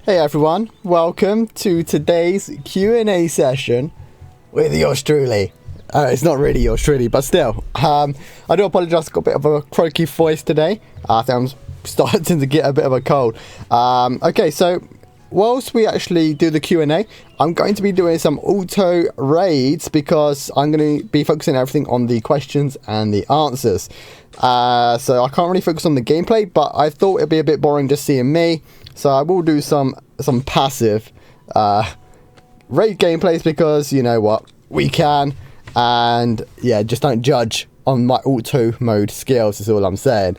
Hey everyone, welcome to today's Q&A session with yours truly. It's not really yours truly, but still. I do apologise, I've got a bit of a croaky voice today. I think I'm starting to get a bit of a cold. Okay, so whilst we actually do the Q&A, I'm going to be doing some auto raids because I'm going to be focusing everything on the questions and the answers. So I can't really focus on the gameplay, but I thought it'd be a bit boring just seeing me. So I will do some passive raid gameplays because you know what, we can, and yeah, just don't judge on my auto mode skills is all I'm saying.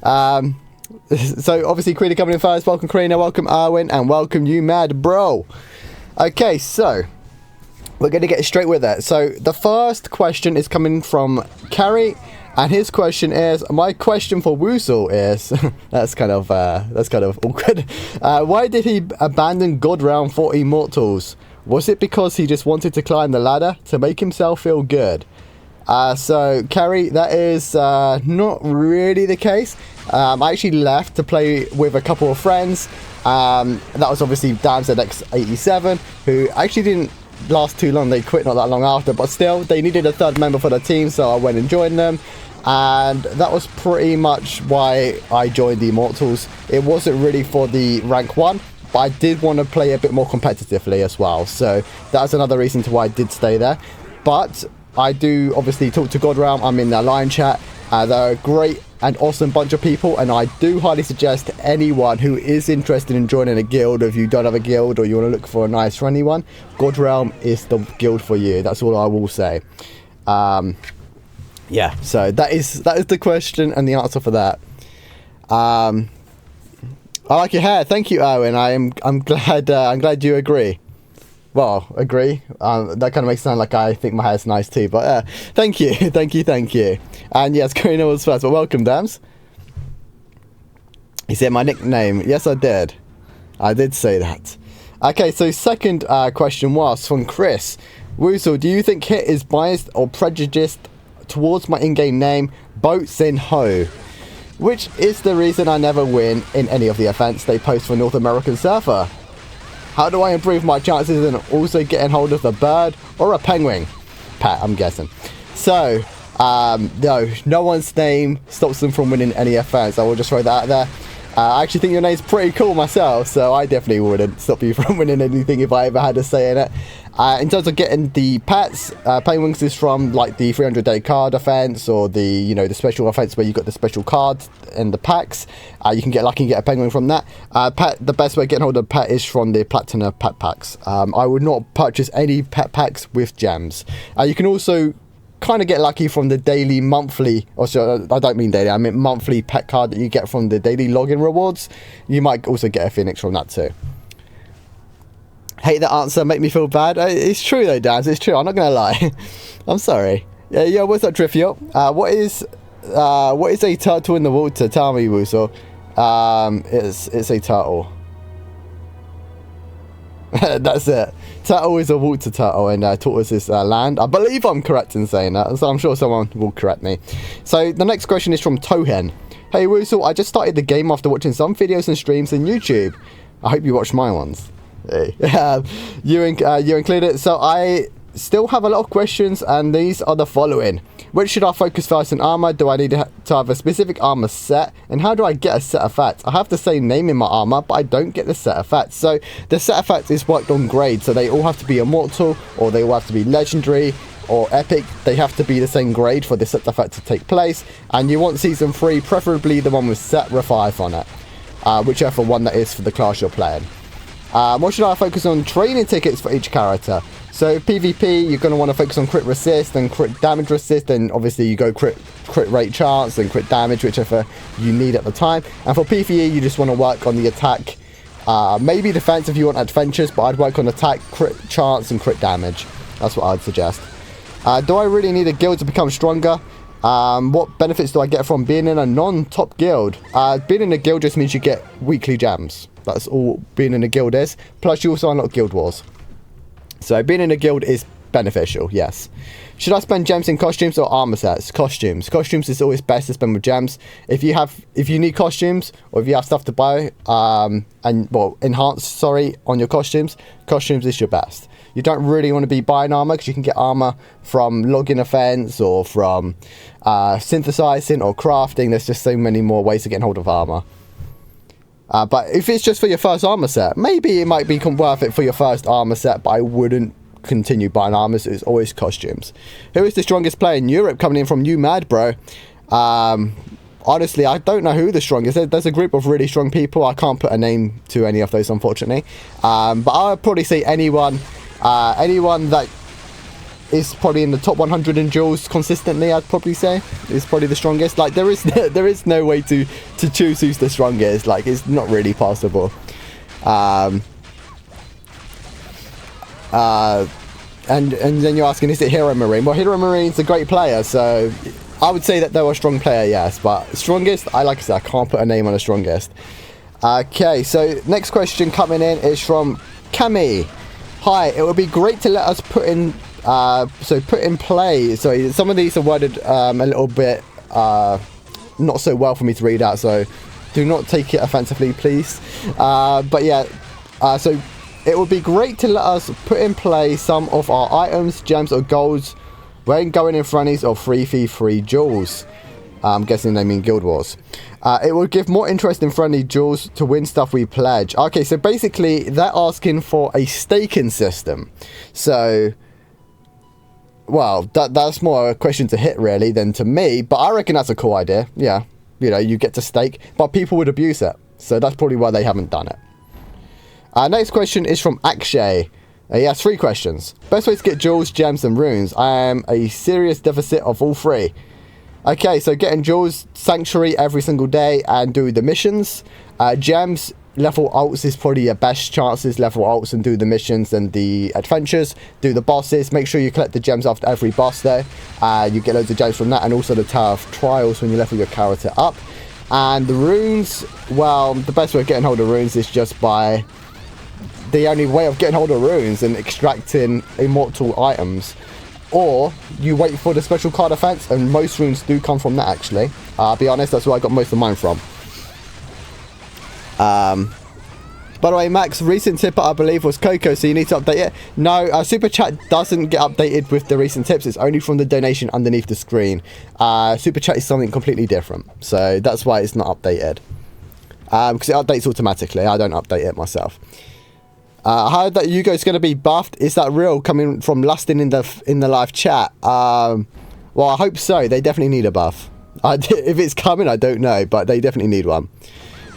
So obviously Karina coming in first. Welcome Karina, welcome Arwin, and welcome you mad bro. Okay, so we're gonna get straight with it. So the first question is coming from Carrie. And his question is, my question for Woozle is, that's kind of awkward. Why did he abandon God Realm for Immortals? Was it because he just wanted to climb the ladder to make himself feel good? So, Carrie, that is not really the case. I actually left to play with a couple of friends. That was obviously DamZX87, who actually didn't last too long. They quit not that long after, but still, they needed a third member for the team, so I went and joined them. And that was pretty much why I joined the Immortals. It wasn't really for the rank 1, but I did want to play a bit more competitively as well. So that's another reason to why I did stay there. But I do obviously talk to God Realm. I'm in their line chat. They're a great and awesome bunch of people, and I do highly suggest anyone who is interested in joining a guild, or if you don't have a guild or you want to look for a nice friendly one, God Realm is the guild for you. That's all I will say. Yeah, so that is the question and the answer for that. I like your hair. Thank you, Owen. I'm glad you agree. Well, agree. That kind of makes it sound like I think my hair's nice too. But thank you, thank you. And yes, Karina was first. But welcome, Dams. He said my nickname. Yes, I did. I did say that. Okay, so second question was from Chris. Woozle, do you think Hit is biased or prejudiced towards my in-game name, Boats in Ho, which is the reason I never win in any of the events they post for North American Surfer? How do I improve my chances in also getting hold of a bird or a penguin? Pat, I'm guessing. So, no one's name stops them from winning any events. I will just throw that out there. I actually think your name's pretty cool myself, so I definitely wouldn't stop you from winning anything if I ever had a say in it. In terms of getting the pets, penguins is from like the 300-day card offense, or the the special offense where you got the special cards in the packs. You can get lucky and get a penguin from that. The best way of getting hold of a pet is from the platinum pet packs. I would not purchase any pet packs with gems. You can also kind of get lucky from the daily, monthly, also I don't mean daily, I mean monthly pet card that you get from the daily login rewards. You might also get a phoenix from that too. Hate that answer, make me feel bad. It's true though, Dan, it's true, I'm not gonna lie. I'm sorry. Yeah, what's up, Driftio? What is a turtle in the water? Tell me, Woozle. It's a turtle. That's it. Turtle is a water turtle, and tortoise is land. I believe I'm correct in saying that, so I'm sure someone will correct me. So the next question is from Tohen. Hey Woozle, I just started the game after watching some videos and streams on YouTube. I hope you watched my ones. Hey. You included. So I still have a lot of questions, and these are the following. Which should I focus first in armor? Do I need to have a specific armor set? And how do I get a set effect? I have the same name in my armor, but I don't get the set effect. So the set effect is worked on grade, so they all have to be immortal, or they all have to be legendary or epic. They have to be the same grade for the set effect to take place. And you want season 3, preferably the one with set revive on it, whichever one that is for the class you're playing. What should I focus on? Training tickets for each character. So PvP, you're going to want to focus on crit resist and crit damage resist, and obviously you go crit rate chance and crit damage, whichever you need at the time. And for PvE, you just want to work on the attack, maybe defense if you want adventures, but I'd work on attack, crit chance, and crit damage. That's what I'd suggest. Do I really need a guild to become stronger? What benefits do I get from being in a non-top guild? Being in a guild just means you get weekly gems. That's all being in a guild is. Plus you also unlock guild wars. So being in a guild is beneficial, yes. Should I spend gems in costumes or armor sets? Costumes. Costumes is always best to spend with gems. If you need costumes, or if you have stuff to buy, enhance, sorry, on your costumes is your best. You don't really want to be buying armor, because you can get armor from login events, or from synthesizing or crafting. There's just so many more ways to get hold of armor. But if it's just for your first armor set, maybe it might be worth it for your first armor set, but I wouldn't continue buying armor, so it's always costumes. Who is the strongest player in Europe? Coming in from you, Mad Bro. Honestly, I don't know who the strongest is. There's a group of really strong people. I can't put a name to any of those, unfortunately. But I'll probably say anyone that is probably in the top 100 in duels consistently, I'd probably say is probably the strongest. Like, there is no way to choose who's the strongest. Like, it's not really possible. And then you're asking, is it Hero Marine? Well, Hero Marine's a great player, so I would say that they're a strong player, yes. But strongest, like I said, I can't put a name on the strongest. Okay, so next question coming in is from Cami. Hi, it would be great to let us put in play. So some of these are worded a little bit not so well for me to read out, so do not take it offensively, please. But yeah, so it would be great to let us put in play some of our items, gems, or golds when going in friendlies or 3v3 duels. I'm guessing they mean Guild Wars. It would give more interest in friendly duels to win stuff we pledge. Okay, so basically they're asking for a staking system. So, well, that's more a question to Hit really than to me, but I reckon that's a cool idea. Yeah, you know, you get to stake, but people would abuse it. So that's probably why they haven't done it. Next question is from Akshay. He has 3 questions. Best way to get jewels, gems, and runes. I am a serious deficit of all 3. Okay, so getting jewels, sanctuary every single day, and do the missions. Gems, level alts is probably your best chances. Level alts and do the missions and the adventures. Do the bosses. Make sure you collect the gems after every boss there. You get loads of gems from that, and also the Tower of Trials when you level your character up. And the runes, well, the best way of getting hold of runes is just by the only way of getting hold of runes and extracting immortal items. Or you wait for the special card events, and most runes do come from that, actually. I'll be honest, that's where I got most of mine from. By the way, Max, recent tip I believe was Coco, so you need to update it. No, Super Chat doesn't get updated with the recent tips. It's only from the donation underneath the screen. Super Chat is something completely different, so that's why it's not updated. Because it updates automatically. I don't update it myself. I heard that Yugo's going to be buffed. Is that real? Coming from Lustin in the live chat. Well, I hope so. They definitely need a buff. If it's coming, I don't know, but they definitely need one.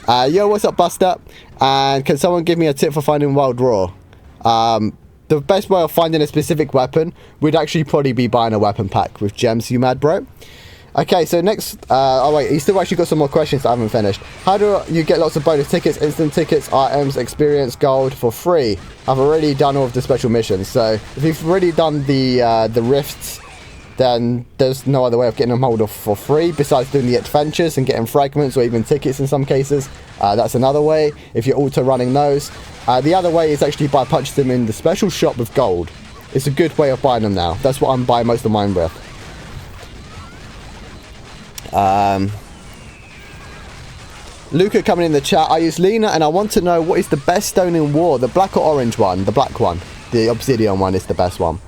Yo, what's up, Buster? And can someone give me a tip for finding Wild Raw? The best way of finding a specific weapon would actually probably be buying a weapon pack with gems, you mad bro. Okay, so next, oh wait, he's still actually got some more questions that I haven't finished. How do you get lots of bonus tickets, instant tickets, items, experience, gold for free? I've already done all of the special missions, so if you've already done the rifts, then there's no other way of getting them hold of for free besides doing the adventures and getting fragments or even tickets in some cases. That's another way if you're auto running those. The other way is actually by purchasing them in the special shop with gold. It's a good way of buying them now. That's what I'm buying most of mine with. Luca coming in the chat. I use Lena and I want to know what is the best stone in war, the black or orange one? The black one. The obsidian one is the best one.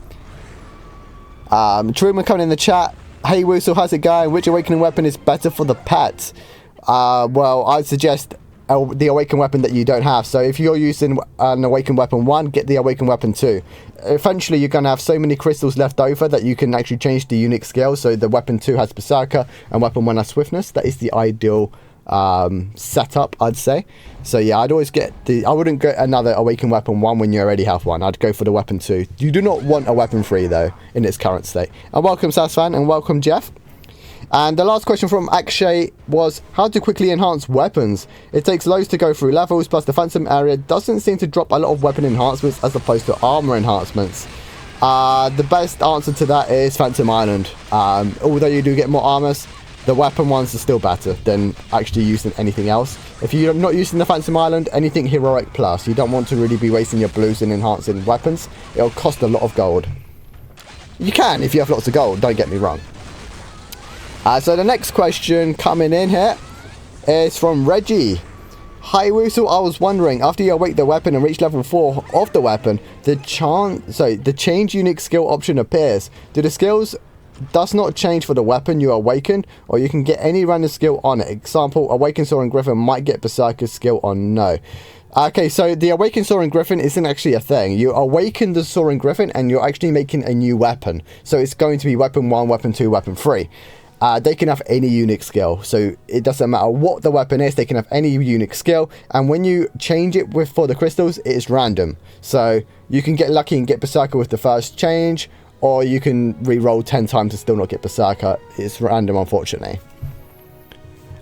Truman coming in the chat. Hey Woozle, how's it going? Which awakening weapon is better for the pet? Well, I'd suggest the awakened weapon that you don't have. So if you're using an awakened weapon 1, get the awakened weapon 2. Eventually you're going to have so many crystals left over that you can actually change the unique scale. So the weapon 2 has Berserker and weapon 1 has Swiftness. That is the ideal setup, I'd say. So yeah, I'd always get I wouldn't get another awakened weapon 1 when you already have one. I'd go for the weapon 2. You do not want a weapon 3 though in its current state. And welcome Sasfan and welcome Jeff. And the last question from Akshay was how to quickly enhance weapons. It takes loads to go through levels, plus the Phantom area doesn't seem to drop a lot of weapon enhancements as opposed to armor enhancements. The best answer to that is Phantom Island. Although you do get more armors, the weapon ones are still better than actually using anything else. If you're not using the Phantom Island, anything heroic plus. You don't want to really be wasting your blues in enhancing weapons. It'll cost a lot of gold. You can if you have lots of gold, don't get me wrong. So the next question coming in here is from Reggie. Hi Woozle, I was wondering, after you awake the weapon and reach level 4 of the weapon, the change unique skill option appears. Do the skills does not change for the weapon you awaken, or you can get any random skill on it? Example, Awaken Soaring Griffin might get Berserker's skill on no. Okay, so the Awaken Soaring Griffin isn't actually a thing. You awaken the Soaring Griffin and you're actually making a new weapon. So it's going to be weapon 1, weapon 2, weapon 3. They can have any unique skill. So it doesn't matter what the weapon is, they can have any unique skill. And when you change it for the crystals, it is random. So you can get lucky and get Berserker with the first change, or you can re-roll 10 times and still not get Berserker. It's random, unfortunately.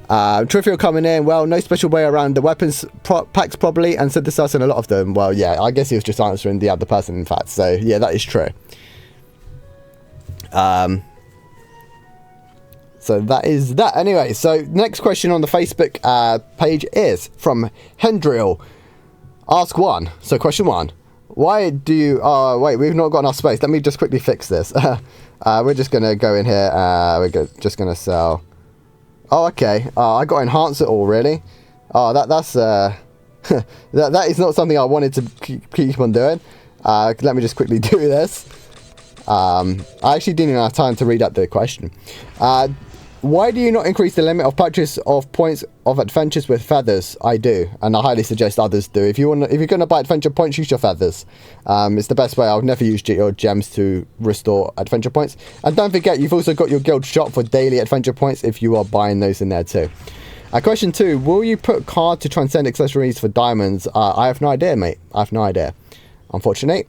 Trivial coming in, well, no special way around the weapons packs probably, and synthesizing a lot of them. Well, yeah, I guess he was just answering the other person, in fact. So, yeah, that is true. So that is that. Anyway, so next question on the Facebook page is from Hendril. Ask 1. So question 1. Why do you... Oh, wait, we've not got enough space. Let me just quickly fix this. We're just going to go in here. Just going to sell... Oh, okay. I got to enhance it all, really? Oh, that's... that is not something I wanted to keep on doing. Let me just quickly do this. I actually didn't even have time to read out the question. Why do you not increase the limit of purchase of points of adventures with feathers? I do, and I highly suggest others do. If you're going to buy adventure points, use your feathers. It's the best way. I've never used your gems to restore adventure points. And don't forget, you've also got your guild shop for daily adventure points if you are buying those in there too. Question 2: will you put card to transcend accessories for diamonds? I have no idea, mate. I have no idea, unfortunately.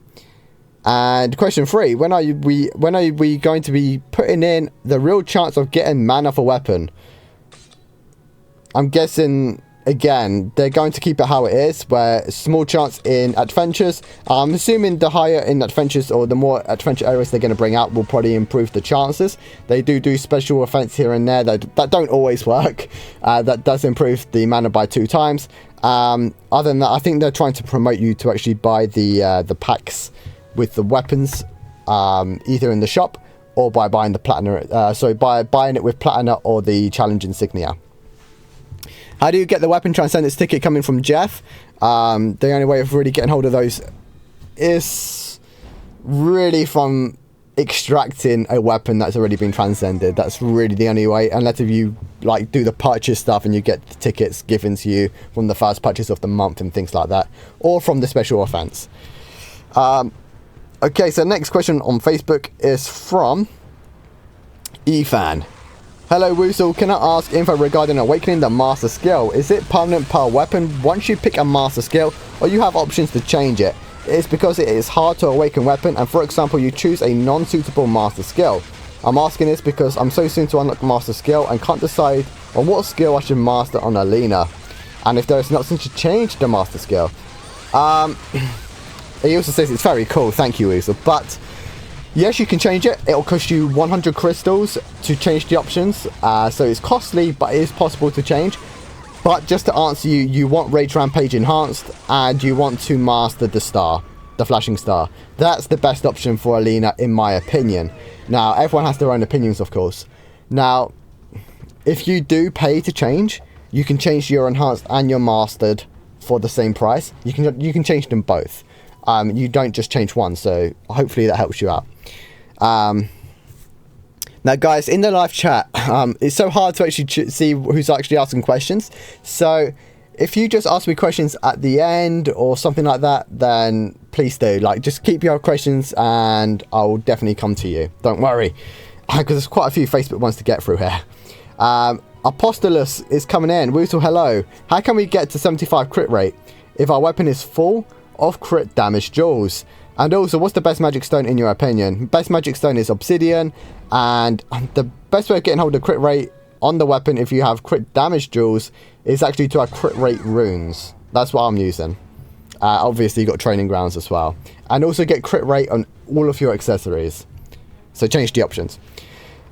And question 3: when are we going to be putting in the real chance of getting mana for weapon? I'm guessing, again, they're going to keep it how it is, where small chance in adventures. I'm assuming the higher in adventures, or the more adventure areas they're going to bring out, will probably improve the chances. They do special events here and there that don't always work. That does improve the mana by 2 times. Other than that, I think they're trying to promote you to actually buy the packs with the weapons, either in the shop or by buying the platinum. By buying it with platinum or the challenge insignia. How do you get the weapon transcendence ticket? Coming from Jeff. The only way of really getting hold of those is really from extracting a weapon that's already been transcended. That's really the only way, unless if you like do the purchase stuff and you get the tickets given to you from the first purchase of the month and things like that, or from the special offense. Okay, so next question on Facebook is from Efan. Hello Woozle, can I ask info regarding awakening the master skill? Is it permanent per weapon once you pick a master skill, or you have options to change it? It's because it is hard to awaken weapon, and for example you choose a non-suitable master skill. I'm asking this because I'm so soon to unlock master skill and can't decide on what skill I should master on Alina, and if there is an option to change the master skill. He also says it's very cool, thank you Woozle, but yes, you can change it. It'll cost you 100 crystals to change the options, so it's costly, but it is possible to change. But just to answer you, you want Rage Rampage Enhanced, and you want to master the star, the flashing star. That's the best option for Alina, in my opinion. Now, everyone has their own opinions, of course. Now, if you do pay to change, you can change your enhanced and your mastered for the same price. You can change them both. You don't just change one, so hopefully that helps you out. Now guys, in the live chat, it's so hard to actually see who's actually asking questions, so if you just ask me questions at the end or something like that, then please do, like, just keep your questions and I'll definitely come to you, don't worry, because there's quite a few Facebook ones to get through here. Apostolus is coming in. Woozle, hello. How can we get to 75 crit rate if our weapon is full of crit damage jewels? And also, what's the best magic stone in your opinion? Best magic stone is obsidian, and the best way of getting hold of crit rate on the weapon if you have crit damage jewels is actually to have crit rate runes. That's what I'm using. Obviously, you've got training grounds as well, and also get crit rate on all of your accessories. So change the options.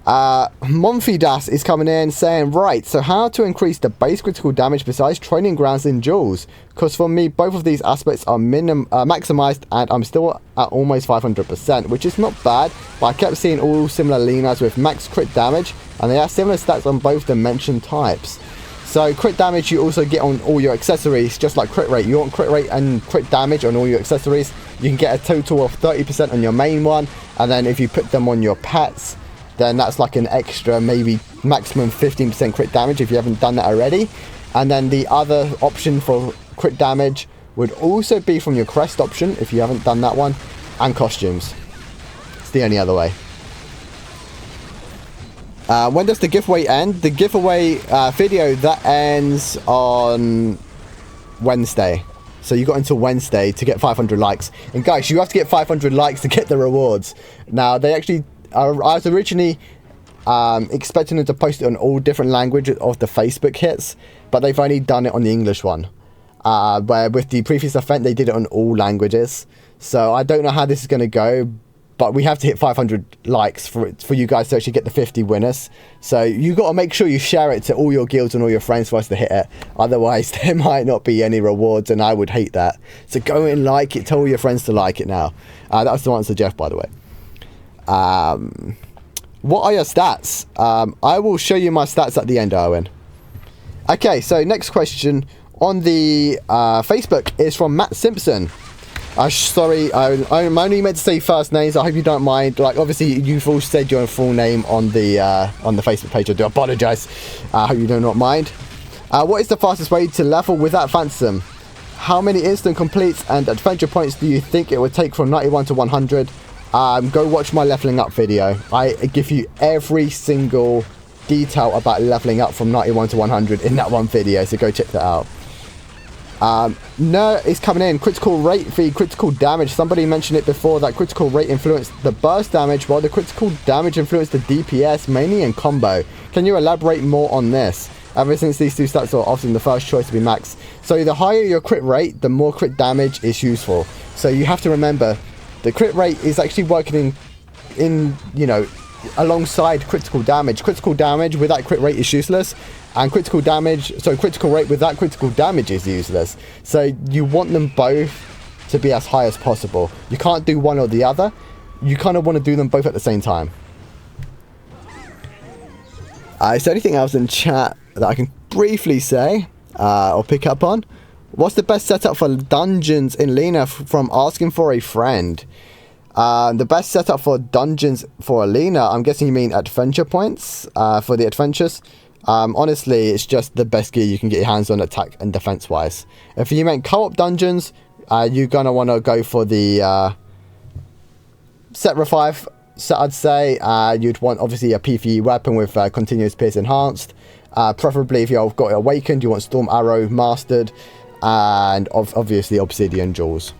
Monfidas is coming in saying, right, so how to increase the base critical damage besides training grounds in duels? Because for me, both of these aspects are maximized, and I'm still at almost 500%, which is not bad, but I kept seeing all similar Linas with max crit damage, and they have similar stats on both dimension types. So crit damage you also get on all your accessories, just like crit rate. You want crit rate and crit damage on all your accessories. You can get a total of 30% on your main one, and then if you put them on your pets, then that's like an extra maybe maximum 15% crit damage if you haven't done that already. And then the other option for crit damage would also be from your crest option if you haven't done that one, and costumes. It's the only other way. When does the giveaway end? The giveaway video, that ends on Wednesday. So you got until Wednesday to get 500 likes. And guys, you have to get 500 likes to get the rewards. Now, they actually... I was originally expecting them to post it on all different languages of the Facebook hits, but they've only done it on the English one. Where with the previous event, they did it on all languages. So I don't know how this is going to go, but we have to hit 500 likes for you guys to actually get the 50 winners. So you got to make sure you share it to all your guilds and all your friends for us to hit it. Otherwise, there might not be any rewards, and I would hate that. So go and like it. Tell all your friends to like it now. That was the answer, Jeff, by the way. What are your stats? I will show you my stats at the end, Owen. Okay, so next question on the Facebook is from Matt Simpson. Sorry, I'm only meant to say first names. I hope you don't mind. Like, obviously, you've all said your full name on the Facebook page. I do apologise. I hope you do not mind. What is the fastest way to level without Phantom? How many instant completes and adventure points do you think it would take from 91 to 100? Go watch my leveling up video. I give you every single detail about leveling up from 91 to 100 in that one video, so go check that out. No, it's coming in. Critical rate v critical damage. Somebody mentioned it before that critical rate influenced the burst damage, while the critical damage influenced the DPS, mainly in combo. Can you elaborate more on this? Ever since these two stats are often the first choice to be max. So the higher your crit rate, the more crit damage is useful. So you have to remember, the crit rate is actually working in you know, alongside critical damage. Critical damage without crit rate is useless, and critical rate without critical damage is useless. So you want them both to be as high as possible. You can't do one or the other. You kind of want to do them both at the same time. Is there anything else in chat that I can briefly say or pick up on? What's the best setup for dungeons in Lena from asking for a friend? The best setup for dungeons for Alina, I'm guessing you mean adventure points for the adventures. Honestly, it's just the best gear you can get your hands on attack and defense wise. If you meant co-op dungeons, you're going to want to go for the set revive set, I'd say. You'd want obviously a PvE weapon with continuous pierce enhanced. Preferably if you've got it awakened, you want storm arrow mastered. And obviously obsidian jewels.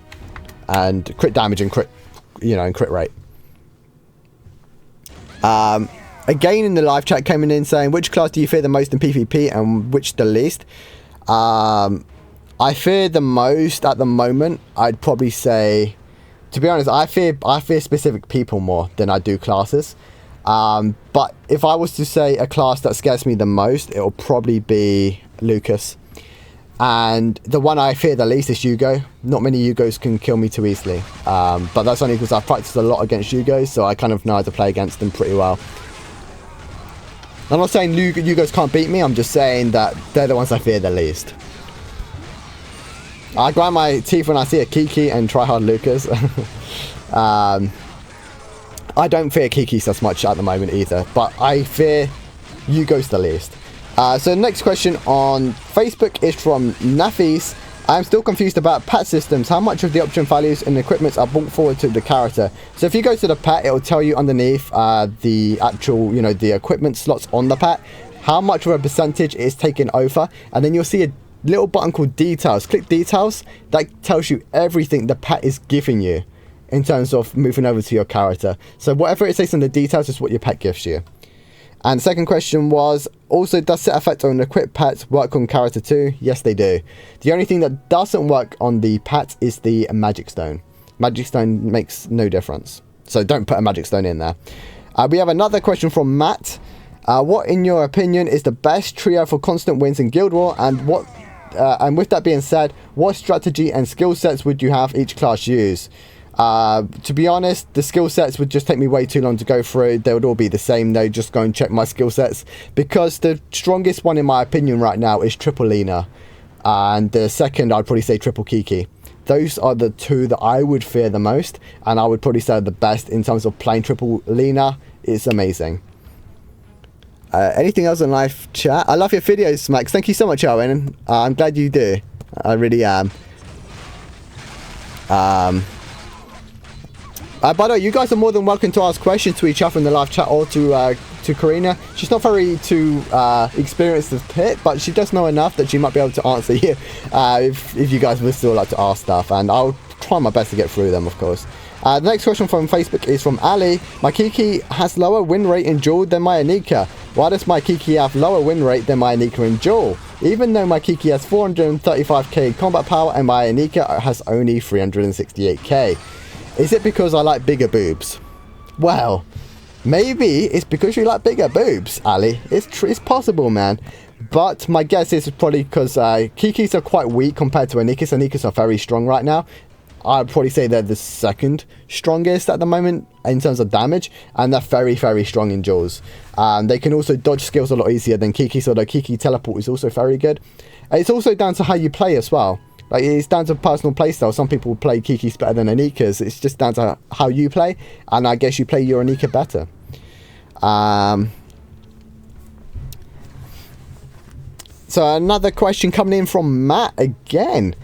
And crit damage and crit, and crit rate. Again in the live chat coming in saying, which class do you fear the most in PvP and which the least? I fear the most at the moment. I'd probably say, to be honest, I fear specific people more than I do classes. But if I was to say a class that scares me the most, it'll probably be Lucas. And the one I fear the least is Yugo. Not many Yugos can kill me too easily. But that's only because I've practiced a lot against Yugos, so I kind of know how to play against them pretty well. I'm not saying Yugos can't beat me, I'm just saying that they're the ones I fear the least. I grind my teeth when I see a Kiki and try hard Lucas. I don't fear Kikis as much at the moment either, but I fear Yugos the least. So the next question on Facebook is from Nafis. I'm still confused about pet systems. How much of the option values and equipments are brought forward to the character? So if you go to the pet, it will tell you underneath the actual, the equipment slots on the pet, how much of a percentage is taken over. And then you'll see a little button called details. Click details. That tells you everything the pet is giving you in terms of moving over to your character. So whatever it says in the details is what your pet gives you. And the second question was, also, does set effect on equipped pets work on character too? Yes, they do. The only thing that doesn't work on the pets is the magic stone. Magic stone makes no difference. So don't put a magic stone in there. We have another question from Matt. What, in your opinion, is the best trio for constant wins in Guild War, and what? And with that being said, what strategy and skill sets would you have each class use? To be honest, the skill sets would just take me way too long to go through. They would all be the same though. Just go and check my skill sets, because the strongest one in my opinion right now is triple Lena, and the second I'd probably say triple Kiki. Those are the two that I would fear the most, and I would probably say the best in terms of playing triple Lena. It's amazing. Anything else in live chat? I love your videos, Max. Thank you so much, Owen. I'm glad you do. I really am. By the way, you guys are more than welcome to ask questions to each other in the live chat, or to Karina. She's not very too experienced with Pit, but she does know enough that she might be able to answer you if you guys would still like to ask stuff, and I'll try my best to get through them, of course. The next question from Facebook is from Ali. My Kiki has lower win rate in Duel than my Anika. Why does my Kiki have lower win rate than my Anika in Duel? Even though my Kiki has 435k combat power and my Anika has only 368k. Is it because I like bigger boobs? Well, maybe it's because you like bigger boobs, Ali. It's possible, man. But my guess is probably because Kikis are quite weak compared to Anikas. Anikas are very strong right now. I'd probably say they're the second strongest at the moment in terms of damage, and they're very, very strong in duels. They can also dodge skills a lot easier than Kiki, so the Kiki teleport is also very good. It's also down to how you play as well. Like, it's down to personal playstyle. Some people play Kikis better than Anikas. It's just down to how you play, and I guess you play your Anika better. So another question coming in from Matt again.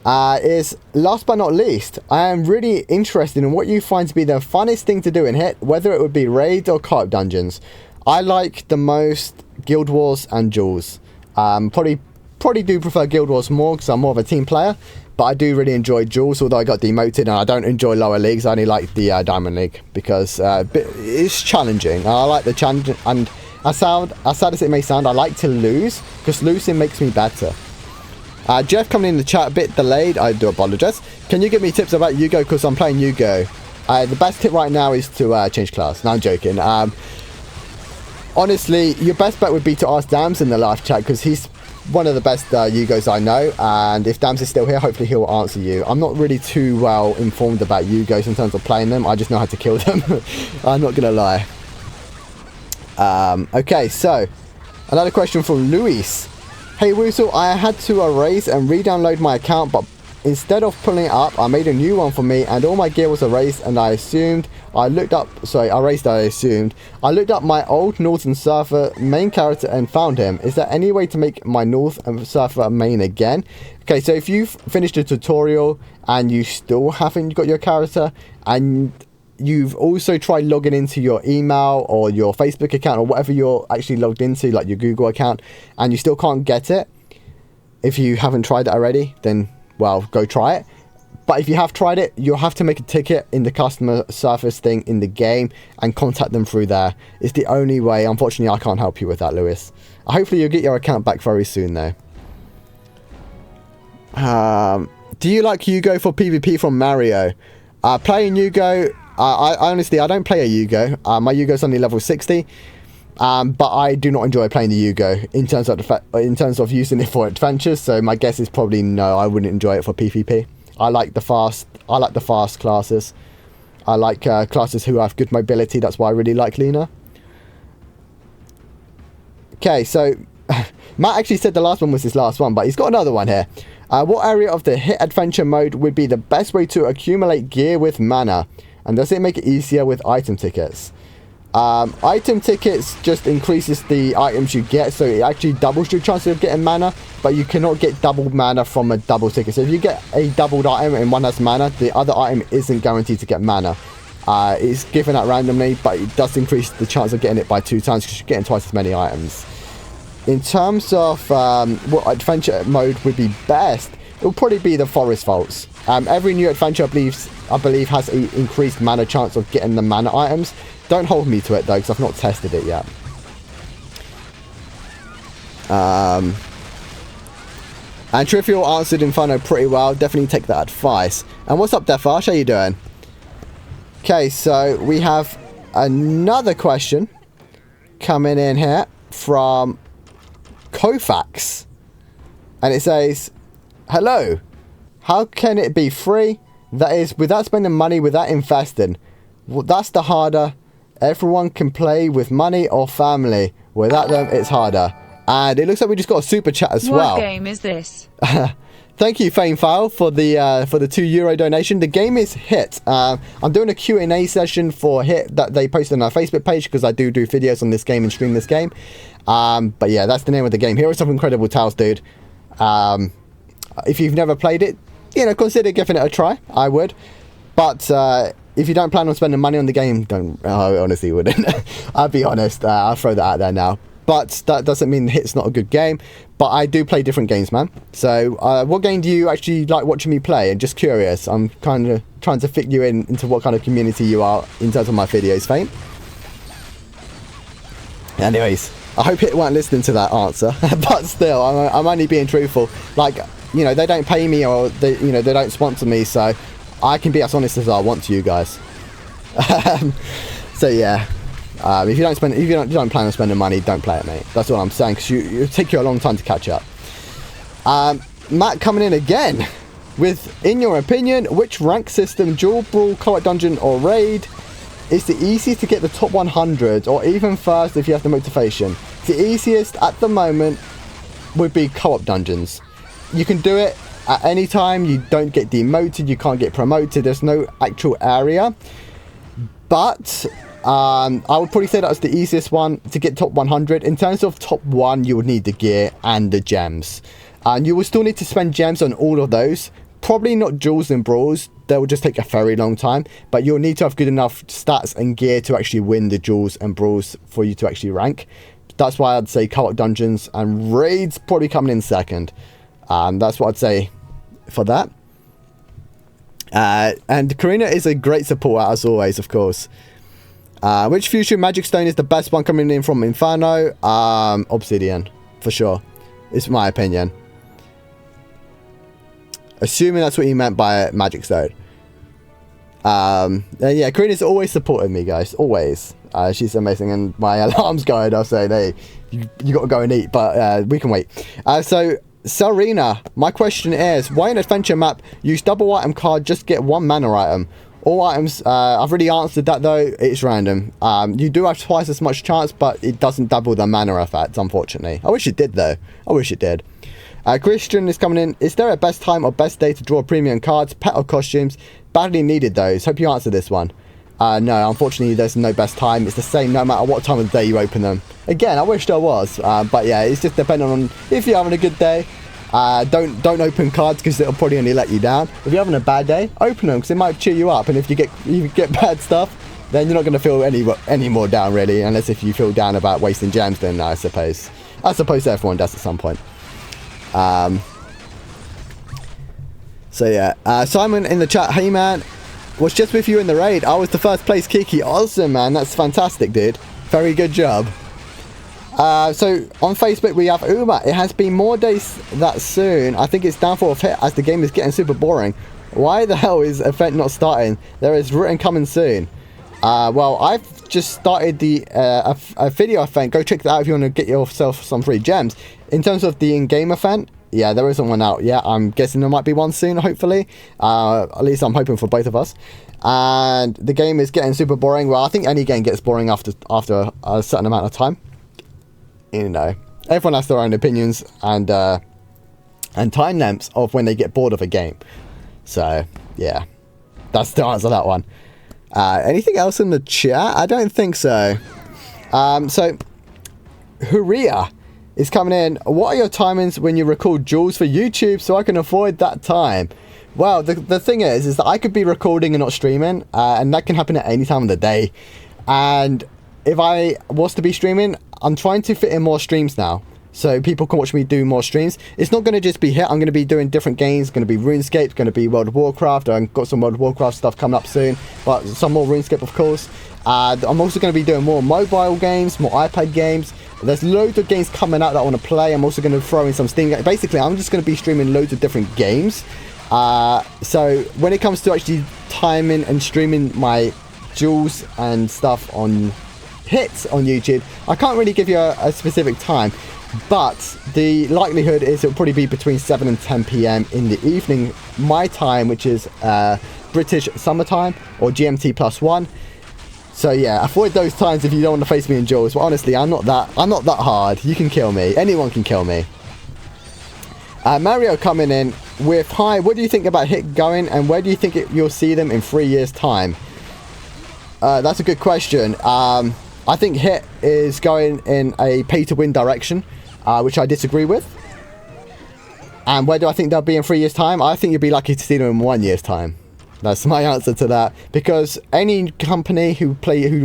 Is last but not least, I am really interested in what you find to be the funnest thing to do in Hit, whether it would be raids or co-op dungeons. I like the most Guild Wars and duels. Probably do prefer Guild Wars more because I'm more of a team player, but I do really enjoy duels, although I got demoted, and I don't enjoy lower leagues. I only like the Diamond League because it's challenging. I like the challenge, and as sad as it may sound, I like to lose because losing makes me better. Jeff coming in the chat, a bit delayed, I do apologize. Can you give me tips about Yugo, because I'm playing Yugo? The best tip right now is to change class. No, I'm joking. Honestly, your best bet would be to ask Dams in the live chat, because he's one of the best Yugos I know, and if Dams is still here, hopefully he'll answer you. I'm not really too well informed about Yugos in terms of playing them. I just know how to kill them. I'm not gonna lie. Okay, so another question from Luis. Hey Woozle, I had to erase and re-download my account, but instead of pulling it up, I made a new one for me, and all my gear was erased, and I looked up my old Northern Surfer main character and found him. Is there any way to make my Northern Surfer main again? Okay, so if you've finished a tutorial and you still haven't got your character, and you've also tried logging into your email or your Facebook account or whatever you're actually logged into, like your Google account, and you still can't get it, if you haven't tried it already, then, well, go try it. But if you have tried it, you'll have to make a ticket in the customer service thing in the game and contact them through there. It's the only way. Unfortunately, I can't help you with that, Lewis. Hopefully, you'll get your account back very soon, though. Do you like Yugo for PvP from Mario? Playing Yugo... I honestly, I don't play a Yugo. My Yugo's only level 60, but I do not enjoy playing the Yugo in terms of using it for adventures. So my guess is probably no. I wouldn't enjoy it for PvP. I like the fast classes. I like classes who have good mobility. That's why I really like Lena. Okay, so Matt actually said the last one was his last one, but he's got another one here. What area of the Hit adventure mode would be the best way to accumulate gear with mana? And does it make it easier with item tickets? Item tickets just increases the items you get, so it actually doubles your chances of getting mana, but you cannot get double mana from a double ticket. So if you get a doubled item and one has mana, the other item isn't guaranteed to get mana. It's given out randomly, but it does increase the chance of getting it by 2 times because you're getting twice as many items. In terms of what adventure mode would be best, it will probably be the Forest Vaults. Every new adventure, I believe has an increased mana chance of getting the mana items. Don't hold me to it though, because I've not tested it yet. And Trivial answered Inferno pretty well. Definitely take that advice. And what's up, Defash? How you doing? Okay, so we have another question coming in here from Kofax. And it says, hello, how can it be free? That is, without spending money, without investing. Well, that's the harder. Everyone can play with money or family. Without them, it's harder. And it looks like we just got a super chat as well. What game is this? Thank you, Famefile, for the €2 donation. The game is Hit. I'm doing a Q&A session for Hit that they posted on our Facebook page because I do videos on this game and stream this game. But yeah, that's the name of the game. Heroes of Incredible Tales, dude. If you've never played it, you know, consider giving it a try. I would. But if you don't plan on spending money on the game, don't. I honestly wouldn't. I'll be honest. I'll throw that out there now. But that doesn't mean Hit's not a good game. But I do play different games, man. So what game do you actually like watching me play? And just curious. I'm kind of trying to fit you into what kind of community you are in terms of my videos, Fame. Anyways, I hope Hit weren't listening to that answer. But still, I'm only being truthful. Like, you know, they don't pay me or they don't sponsor me, so I can be as honest as I want to you guys. So yeah, if you don't plan on spending money, don't play it, mate. That's what I'm saying, because it'll take you a long time to catch up. Matt coming in again with, in your opinion, which rank system, duel, brawl, co-op dungeon, or raid is the easiest to get the top 100, or even first if you have the motivation? The easiest at the moment would be co-op dungeons. You can do it at any time. You don't get demoted, you can't get promoted, there's no actual area. But I would probably say that's the easiest one to get top 100. In terms of top 1, you would need the gear and the gems. And you will still need to spend gems on all of those. Probably not duels and brawls. That will just take a very long time. But you'll need to have good enough stats and gear to actually win the duels and brawls for you to actually rank. That's why I'd say co-op dungeons and raids probably coming in second. That's what I'd say for that. And Karina is a great supporter as always, of course. Which fusion magic stone is the best one coming in from Inferno? Obsidian, for sure. It's my opinion. Assuming that's what you meant by magic stone. Yeah, Karina's always supported me, guys. Always. She's amazing. And my alarm's going. I'll say, hey, you got to go and eat. But we can wait. So, Serena, my question is, why in adventure map use double item card just get one mana item? All items, I've already answered that though, it's random. You do have twice as much chance, but it doesn't double the mana effect, unfortunately. I wish it did though. I wish it did. Christian is coming in. Is there a best time or best day to draw premium cards, pet or costumes? Badly needed those. Hope you answer this one. No, unfortunately there's no best time. It's the same no matter what time of the day you open them. Again, I wish there was. But yeah, it's just depending on if you're having a good day. Don't open cards because it'll probably only let you down. If you're having a bad day, open them because it might cheer you up. And if you get bad stuff, then you're not going to feel any more down really, unless if you feel down about wasting gems. Then I suppose everyone does at some point. So yeah, Simon in the chat. Hey man, was just with you in the raid. I was the first place Kiki. Awesome man, that's fantastic, dude. Very good job. So on Facebook we have Uma. It has been more days that soon. I think it's downfall of Hit as the game is getting super boring. Why the hell is event not starting? There is written coming soon. Well, I've just started the a video event. Go check that out if you want to get yourself some free gems. In terms of the in-game event, yeah, there isn't one out yet. I'm guessing there might be one soon, hopefully. At least I'm hoping for both of us. And the game is getting super boring. Well, I think any game gets boring after a certain amount of time. You know, everyone has their own opinions and time lengths of when they get bored of a game. So yeah, that's the answer to that one. Anything else in the chat? I don't think so. So Huria is coming in. What are your timings when you record duels for YouTube so I can avoid that time? Well, the thing is that I could be recording and not streaming, and that can happen at any time of the day. And if I was to be streaming, I'm trying to fit in more streams now, so people can watch me do more streams. It's not going to just be Hit. I'm going to be doing different games. Going to be RuneScape, going to be World of Warcraft. I've got some World of Warcraft stuff coming up soon, but some more RuneScape, of course. I'm also going to be doing more mobile games, more iPad games. There's loads of games coming out that I want to play. I'm also going to throw in some Steam games. Basically, I'm just going to be streaming loads of different games. So when it comes to actually timing and streaming my duels and stuff on hits on YouTube, I can't really give you a specific time, but the likelihood is it'll probably be between 7 and 10 p.m. in the evening, my time, which is British summertime or GMT +1. So yeah, avoid those times if you don't want to face me in duels. But honestly, I'm not that hard. You can kill me. Anyone can kill me. Mario coming in with, hi, what do you think about Hit going, and where do you think you'll see them in 3 years' time? That's a good question. I think Hit is going in a pay-to-win direction, which I disagree with. And where do I think they'll be in 3 years' time? I think you'll be lucky to see them in 1 year's time. That's my answer to that. Because any company who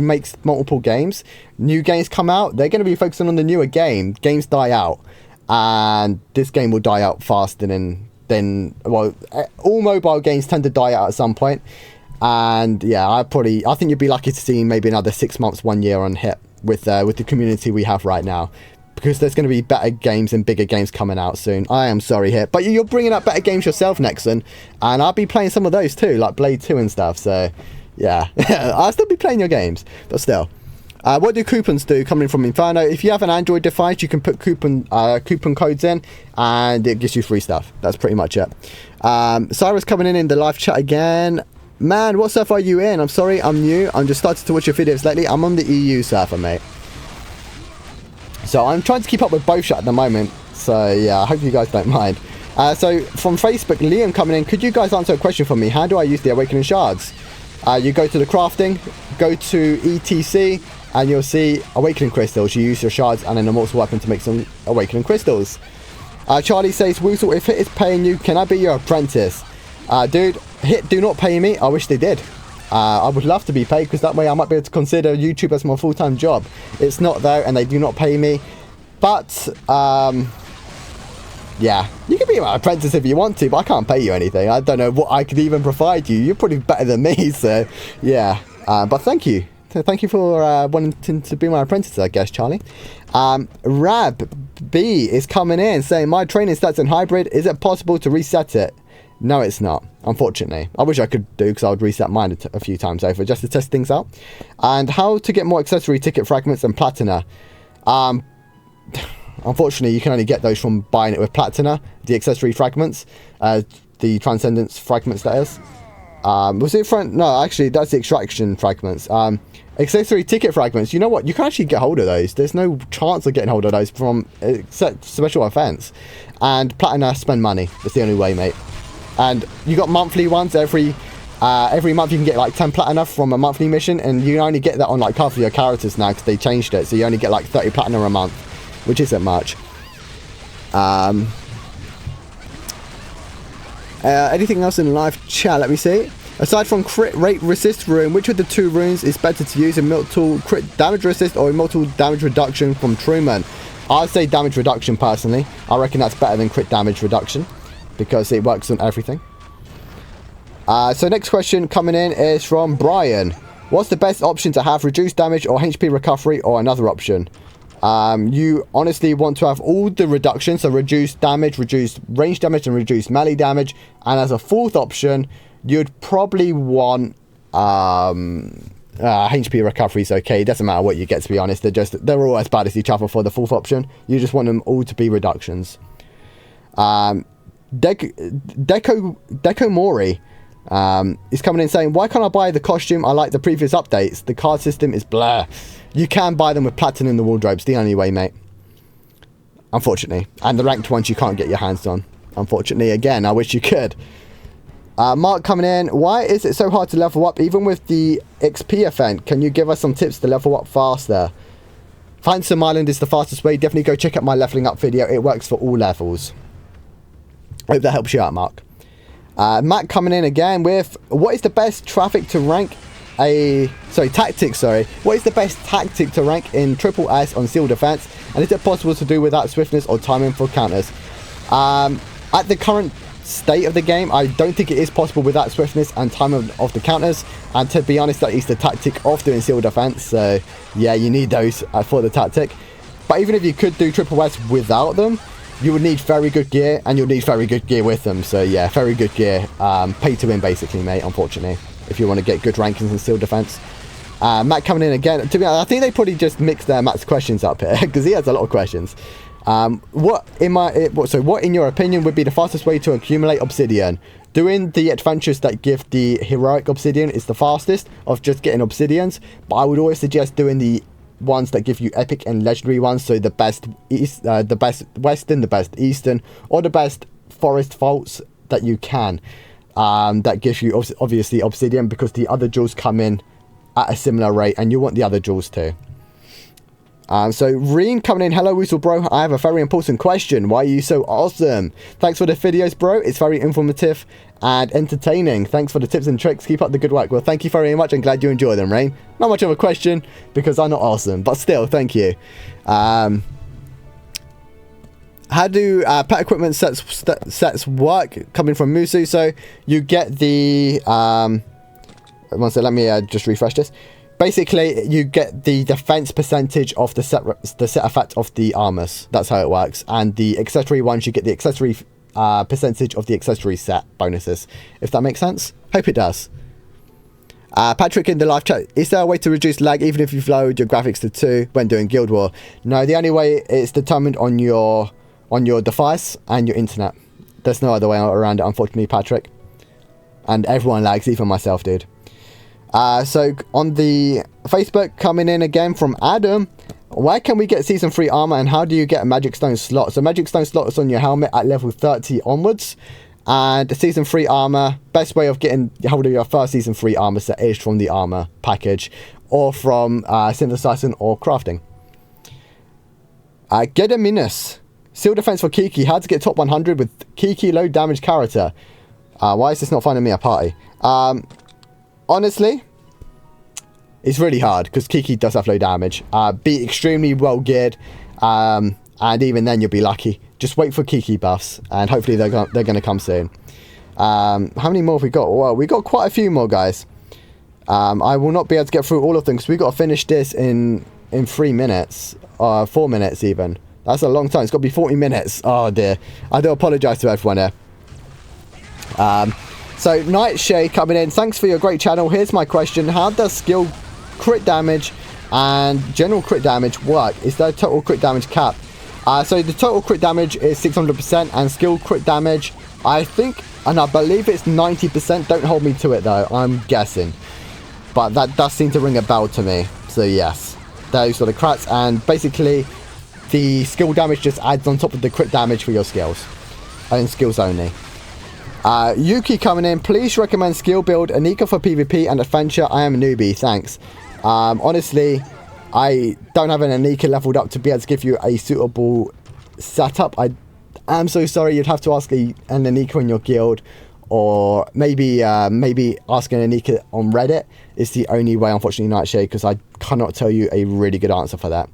makes multiple games, new games come out, they're going to be focusing on the newer game. Games die out. And this game will die out faster than well, all mobile games tend to die out at some point. And yeah, I think you'd be lucky to see maybe another 6 months, 1 year on Hit with the community we have right now. Because there's going to be better games and bigger games coming out soon. I am sorry, Hit, but you're bringing up better games yourself, Nexon, and I'll be playing some of those too, like Blade 2 and stuff. So yeah, I'll still be playing your games, but still. What do coupons do coming from Inferno? If you have an Android device, you can put coupon codes in, and it gives you free stuff. That's pretty much it. Cyrus coming in the live chat again. Man, what server are you in? I'm sorry, I'm new. I'm just starting to watch your videos lately. I'm on the EU server, mate. So I'm trying to keep up with both chat at the moment. So yeah, I hope you guys don't mind. So from Facebook, Liam coming in. Could you guys answer a question for me? How do I use the Awakening Shards? You go to the crafting, go to ETC, and you'll see Awakening Crystals. You use your shards and an immortal weapon to make some Awakening Crystals. Charlie says, Woozle, if Hit is paying you, can I be your apprentice? Dude, Hit do not pay me. I wish they did. I would love to be paid, because that way I might be able to consider YouTube as my full-time job. It's not though, and they do not pay me. But yeah, you can be my apprentice if you want to, but I can't pay you anything. I don't know what I could even provide you. You're probably better than me, so yeah. But thank you. Thank you for wanting to be my apprentice, I guess, Charlie. Rab B is coming in saying, my training stats in hybrid. Is it possible to reset it? No, it's not, unfortunately. I wish I could do, because I would reset mine a few times over just to test things out. And how to get more accessory ticket fragments and platina. Unfortunately, you can only get those from buying it with platina, the accessory fragments, the transcendence fragments, that is. Was it front? No, actually, that's the extraction fragments. Accessory ticket fragments, you know what? You can actually get hold of those. There's no chance of getting hold of those from special events. And platina, spend money. That's the only way, mate. And you got monthly ones. Every month you can get like 10 platina from a monthly mission, and you only get that on like half of your characters now, because they changed it. So you only get like 30 platina a month, which isn't much. Anything else in the live chat? Let me see. Aside from crit rate resist rune, which of the two runes is better to use? Immortal crit damage resist or immortal damage reduction from Truman? I'd say damage reduction personally. I reckon that's better than crit damage reduction, because it works on everything. So next question coming in is from Brian. What's the best option to have? Reduced damage or HP recovery, or another option? You honestly want to have all the reductions, so reduced damage, reduced range damage, and reduced melee damage. And as a fourth option, you'd probably want HP recovery is okay. It doesn't matter what you get, to be honest. They're all as bad as each other for the fourth option. You just want them all to be reductions. Deco Mori is coming in saying, why can't I buy the costume? I like the previous updates. The card system is blah. You can buy them with platinum in the wardrobes, the only way, mate. Unfortunately. And the ranked ones you can't get your hands on. Unfortunately, again, I wish you could. Mark coming in, why is it so hard to level up even with the XP event? Can you give us some tips to level up faster? Find some island is the fastest way. Definitely go check out my leveling up video. It works for all levels. Hope that helps you out, Mark. Matt coming in again with, what is the best tactic, sorry. What is the best tactic to rank in Triple S on Seal Defense? And is it possible to do without swiftness or timing for counters? At the current state of the game, I don't think it is possible without swiftness and timing of the counters. And to be honest, that is the tactic of doing Seal Defense. So yeah, you need those for the tactic. But even if you could do Triple S without them, you would need very good gear, and you'll need very good gear with them. So yeah, very good gear. Pay to win basically, mate, unfortunately, if you want to get good rankings in Seal Defense. Matt coming in again. To be honest, I think they probably just mixed Matt's questions up here because he has a lot of questions. What in your opinion would be the fastest way to accumulate obsidian? Doing the adventures that give the heroic obsidian is the fastest of just getting obsidians, but I would always suggest doing the ones that give you epic and legendary ones. So the best east, the best western, the best eastern, or the best forest faults that you can. That gives you obviously obsidian, because the other jewels come in at a similar rate, and you want the other jewels too. So Reen coming in, hello Woozle bro, I have a very important question. Why are you so awesome? Thanks for the videos bro, it's very informative and entertaining. Thanks for the tips and tricks, keep up the good work. Well, thank you very much, I'm glad you enjoy them, Reen. Not much of a question because I'm not awesome, but still, thank you. How do pet equipment sets work? Coming from Musu, so you get the one second, let me just refresh this. Basically, you get the defense percentage of the set effect of the armors. That's how it works. And the accessory ones, you get the accessory percentage of the accessory set bonuses. If that makes sense? Hope it does. Patrick in the live chat, is there a way to reduce lag even if you've lowered your graphics to 2 when doing Guild War? No, the only way is determined on your device and your internet. There's no other way around it, unfortunately, Patrick. And everyone lags, even myself, dude. So on the Facebook, coming in again from Adam, where can we get season 3 armor and how do you get a magic stone slot? So magic stone slot is on your helmet at level 30 onwards, and season 3 armor, best way of getting hold of your first season 3 armor set is from the armor package or from synthesizing or crafting. Get a Minus, seal defense for Kiki, how to get top 100 with Kiki low damage character. Why is this not finding me a party? Honestly, it's really hard because Kiki does have low damage. Be extremely well geared, and even then you'll be lucky. Just wait for Kiki buffs, and hopefully they're going to come soon. How many more have we got? Well, we got quite a few more, guys. I will not be able to get through all of them because we've got to finish this in 3 minutes, 4 minutes even. That's a long time. It's got to be 40 minutes. Oh dear. I do apologise to everyone here. So, Nightshade coming in, thanks for your great channel. Here's my question. How does skill crit damage and general crit damage work? Is there a total crit damage cap? So, the total crit damage is 600%, and skill crit damage, I think, and I believe it's 90%. Don't hold me to it, though. I'm guessing. But that does seem to ring a bell to me. So, yes. Those are the crats, and basically, the skill damage just adds on top of the crit damage for your skills. And skills only. Yuki coming in, please recommend skill build Anika for PvP and adventure. I am a newbie, thanks. Honestly, I don't have an Anika leveled up to be able to give you a suitable setup. I am so sorry, you'd have to ask an Anika in your guild, or maybe asking an Anika on Reddit is the only way, unfortunately, Nightshade, because I cannot tell you a really good answer for that.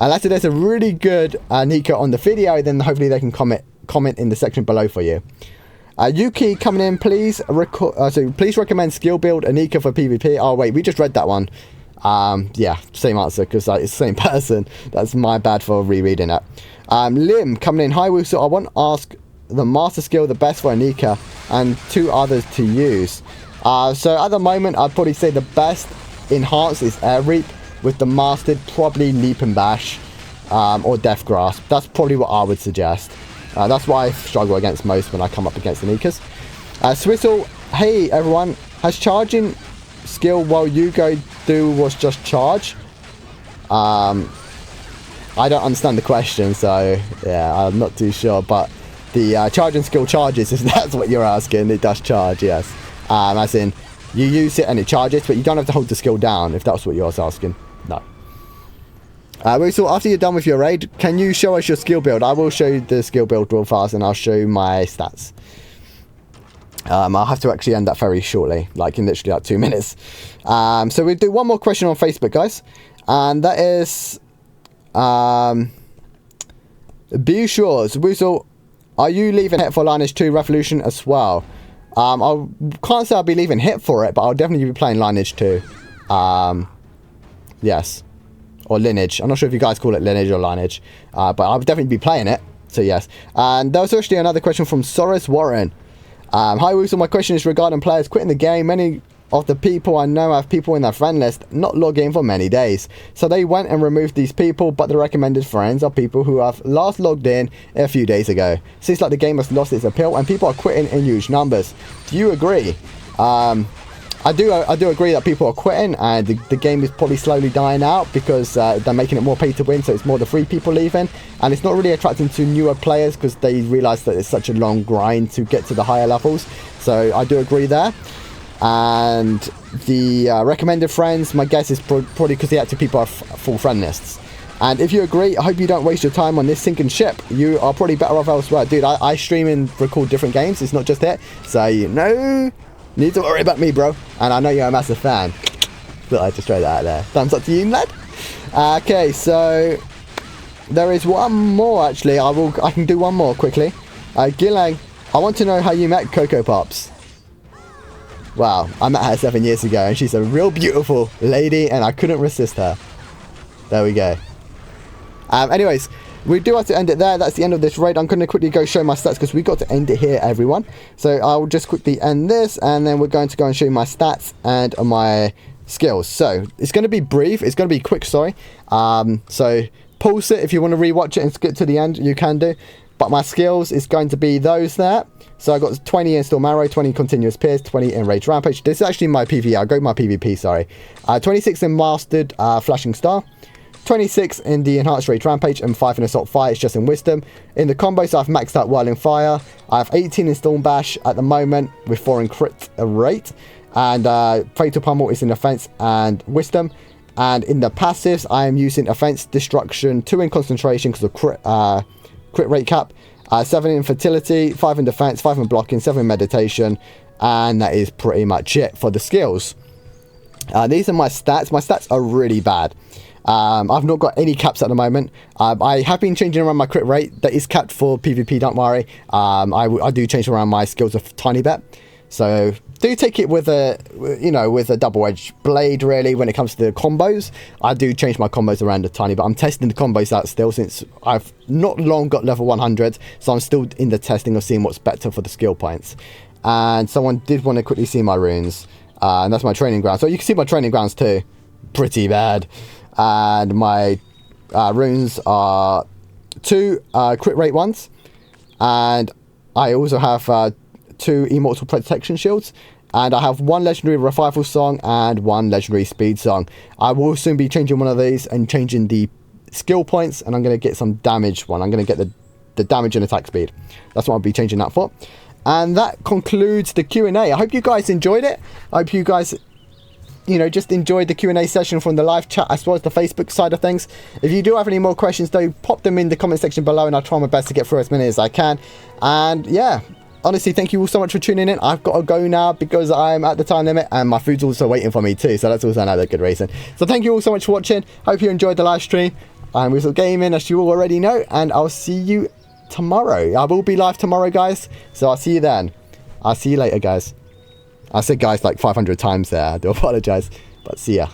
Unless there's a really good Anika on the video, then hopefully they can comment in the section below for you. Yuki coming in, please please recommend skill build Anika for PvP. Oh wait, we just read that one. Yeah, same answer because it's the same person. That's my bad for rereading it. Lim coming in, hi Woozle, I want to ask the master skill the best for Anika and 2 others to use. So at the moment I'd probably say the best enhanced is Air Reap, with the mastered probably Leap and Bash or Death Grasp. That's probably what I would suggest. That's why I struggle against most when I come up against the Anikas. Swizzle, hey everyone, has charging skill while you go do was just charge? I don't understand the question, so yeah, I'm not too sure, but the charging skill charges, if that's what you're asking. It does charge, yes. As in, you use it and it charges, but you don't have to hold the skill down, if that's what you're asking. No. So after you're done with your raid, can you show us your skill build? I will show you the skill build real fast, and I'll show you my stats. I'll have to actually end that very shortly, like in literally like 2 minutes. So we'll do one more question on Facebook, guys, and that is Be Shores. Woozle, are you leaving Hit for Lineage 2 Revolution as well? I can't say I'll be leaving Hit for it, but I'll definitely be playing Lineage 2. Yes. Or Lineage. I'm not sure if you guys call it Lineage or Lineage. But I'll definitely be playing it. So yes. And there was actually another question from Soros Warren. Hi Woozle, my question is regarding players quitting the game. Many of the people I know have people in their friend list not log in for many days. So they went and removed these people, but the recommended friends are people who have last logged in a few days ago. Seems like the game has lost its appeal and people are quitting in huge numbers. Do you agree? I do agree that people are quitting and the game is probably slowly dying out because they're making it more pay to win, so it's more the free people leaving, and it's not really attracting to newer players because they realise that it's such a long grind to get to the higher levels. So I do agree there. And the recommended friends, my guess is probably because the active people are full friend lists. And if you agree, I hope you don't waste your time on this sinking ship. You are probably better off elsewhere. Dude, I stream and record different games. It's not just it. So, you know, need to worry about me, bro. And I know you're a massive fan. Thought I'd just throw that out there. Thumbs up to you, lad. Okay, so there is one more, actually. I can do one more quickly. Gilang, I want to know how you met Coco Pops. Wow, I met her 7 years ago, and she's a real beautiful lady, and I couldn't resist her. There we go. Anyways, we do have to end it there. That's the end of this raid. I'm going to quickly go show my stats because we got to end it here, everyone. So I'll just quickly end this, and then we're going to go and show you my stats and my skills. So it's going to be brief. It's going to be quick, sorry. So pause it if you want to rewatch it and skip to the end. You can do. But my skills is going to be those there. So I got 20 in Storm Arrow, 20 Continuous Pierce, 20 in Rage Rampage. This is actually my PvE. I'll go my PvP, sorry. 26 in Mastered Flashing Star. 26 in the Enhanced Rage Rampage and 5 in Assault Fire. It's just in Wisdom. In the combos, I've maxed out Whirling Fire. I have 18 in Storm Bash at the moment with 4 in Crit Rate. And Fatal Pummel is in Offense and Wisdom. And in the passives, I am using Offense, Destruction, 2 in Concentration because of crit rate cap, 7 in Fertility, 5 in Defense, 5 in Blocking, 7 in Meditation, and that is pretty much it for the skills. These are my stats. My stats are really bad. I've not got any caps at the moment. I have been changing around my crit rate. That is capped for PvP, don't worry. I do change around my skills a tiny bit. So do take it with a, you know, with a double-edged blade, really, when it comes to the combos. I do change my combos around a tiny bit. I'm testing the combos out still since I've not long got level 100. So I'm still in the testing of seeing what's better for the skill points. And someone did want to quickly see my runes. And that's my training ground. So you can see my training grounds too. Pretty bad. And my runes are 2 crit rate ones. And I also have 2 Immortal Protection Shields, and I have 1 Legendary Revival Song and 1 Legendary Speed Song. I will soon be changing one of these and changing the skill points, and I'm going to get some damage one. I'm going to get the damage and attack speed. That's what I'll be changing that for. And that concludes the Q&A. I hope you guys enjoyed it. I hope you guys, you know, just enjoyed the Q&A session from the live chat as well as the Facebook side of things. If you do have any more questions, though, pop them in the comment section below, and I'll try my best to get through as many as I can. And yeah, honestly, thank you all so much for tuning in. I've got to go now because I'm at the time limit and my food's also waiting for me too, so that's also another good reason. So thank you all so much for watching. Hope you enjoyed the live stream. I'm Woozle Gaming, as you all already know, and I'll see you tomorrow. I will be live tomorrow, guys, so I'll see you then. I'll see you later, guys. I said guys like 500 times there. I do apologize, but see ya.